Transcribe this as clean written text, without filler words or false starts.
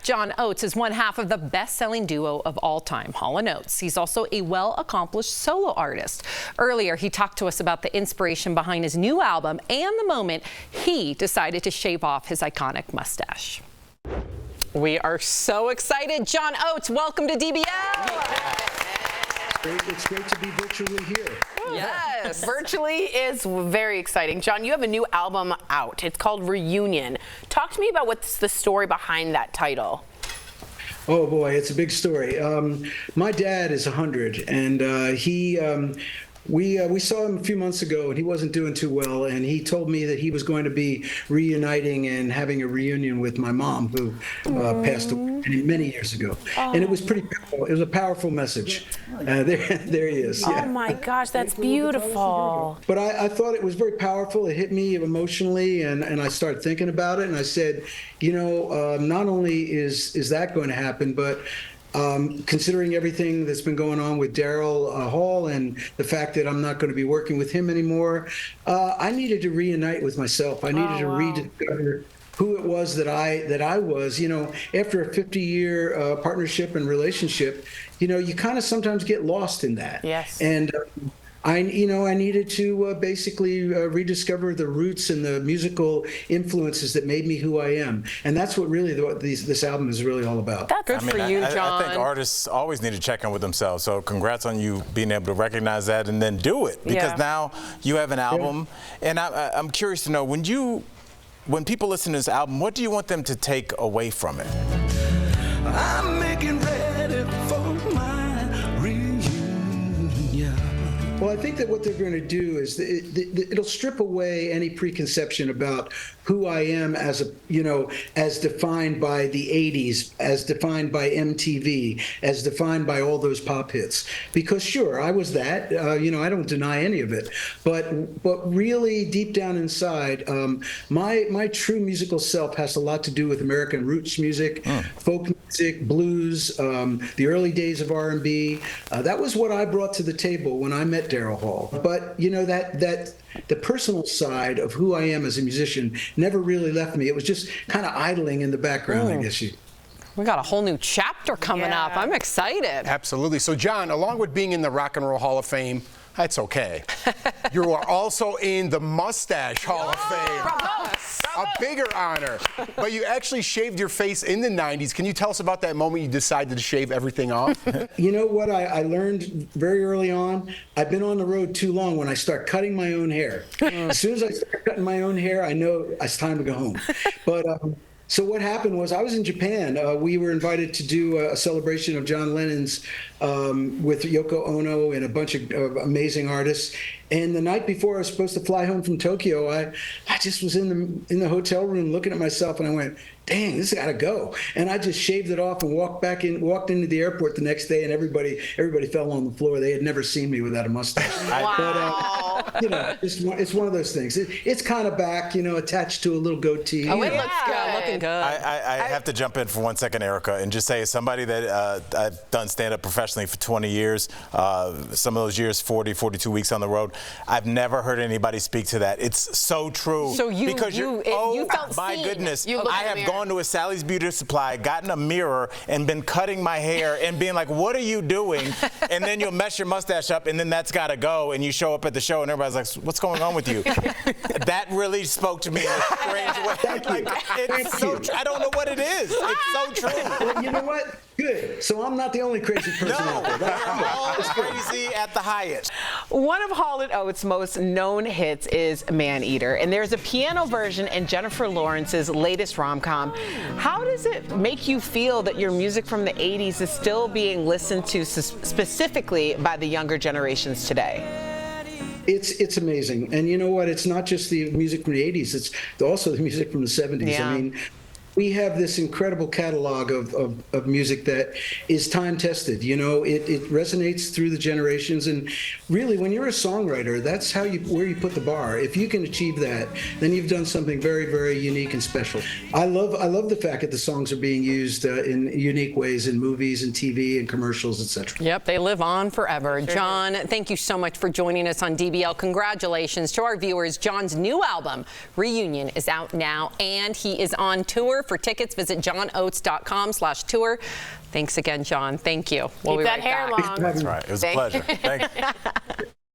John Oates is one half of the best-selling duo of all time, Hall Oates. He's also a well-accomplished solo artist. Earlier, he talked to us about the inspiration behind his new album and the moment he decided to shave off his iconic mustache. We are so excited. John Oates, welcome to DBL. It's great to be virtually here. Yes, virtually is very exciting. John, you have a new album out. It's called Reunion. Talk to me about what's the story behind that title. Oh boy, it's a big story. My dad is 100, and we saw him a few months ago, and he wasn't doing too well, and he told me that he was going to be reuniting and having a reunion with my mom, who passed away many years ago. And it was pretty powerful. It was a powerful message. There he is. Yeah. Oh my gosh, that's beautiful. But I thought it was very powerful. It hit me emotionally, and I started thinking about it, and I said, you know, not only is that going to happen, but considering everything that's been going on with Daryl Hall and the fact that I'm not going to be working with him anymore, I needed to reunite with myself. I needed to rediscover who it was that I was. You know, after a 50-year partnership and relationship, you know, you kind of sometimes get lost in that. Yes. And I needed to basically rediscover the roots and the musical influences that made me who I am, and that's what really this album is really all about. That's good for you, John. I think artists always need to check in with themselves. So congrats on you being able to recognize that and then do it, because now you have an album. Yeah. And I'm curious to know, when people listen to this album, what do you want them to take away from it? I'm making ready for my reunion. Well, I think that what they're going to do is it'll strip away any preconception about who I am as as defined by the 80s, as defined by MTV, as defined by all those pop hits. Because sure, I was that, you know, I don't deny any of it. But really deep down inside, my true musical self has a lot to do with American roots music, folk music, blues, the early days of R&B. That was what I brought to the table when I met Daryl Hall. But you know, that the personal side of who I am as a musician never really left me. It was just kind of idling in the background, I guess. We got a whole new chapter coming up. I'm excited. Absolutely. So John, along with being in the Rock and Roll Hall of Fame, that's okay. You are also in the Mustache Hall of Fame. A bigger honor. But you actually shaved your face in the 90s. Can you tell us about that moment you decided to shave everything off? You know what I learned very early on? I've been on the road too long when I start cutting my own hair. As soon as I start cutting my own hair, I know it's time to go home. But so what happened was I was in Japan. We were invited to do a celebration of John Lennon's with Yoko Ono and a bunch of amazing artists. And the night before I was supposed to fly home from Tokyo, I just was in the hotel room looking at myself, and I went, dang, this has got to go. And I just shaved it off and walked into the airport the next day, and everybody fell on the floor. They had never seen me without a mustache. Wow. But you know, it's one of those things. It's kind of back, you know, attached to a little goatee. Oh, it looks good. Looking good. I have to jump in for 1 second, Erica, and just say, as somebody that I've done stand-up professionally for 20 years, some of those years 40, 42 weeks on the road, I've never heard anybody speak to that. It's so true. So you felt my seen. goodness, I have gone to a Sally's Beauty Supply, gotten a mirror, and been cutting my hair and being like, what are you doing? And then you'll mess your mustache up, and then that's got to go, and you show up at the show, and everybody's like, what's going on with you? That really spoke to me in a strange way. Thank you. It's so I don't know what it is. It's so true. Well, you know what? Good. So I'm not the only crazy person out there. We're all crazy at the highest. One of Hall Oates' most known hits is Man Eater, and there's a piano version in Jennifer Lawrence's latest rom-com. How does it make you feel that your music from the 80s is still being listened to specifically by the younger generations today? It's amazing. And you know what? It's not just the music from the 80s. It's also the music from the 70s. Yeah. I mean, we have this incredible catalog of music that is time-tested. You know, it resonates through the generations. And really, when you're a songwriter, that's how where you put the bar. If you can achieve that, then you've done something very, very unique and special. I love the fact that the songs are being used in unique ways in movies and TV and commercials, etc. Yep, they live on forever. Sure. John, thank you so much for joining us on DBL. Congratulations to our viewers. John's new album, Reunion, is out now, and he is on tour tour. For tickets, visit johnoates.com/tour. Thanks again, John. Thank you. We'll Keep be that right hair back. long. That's right. It was a pleasure. Thank you.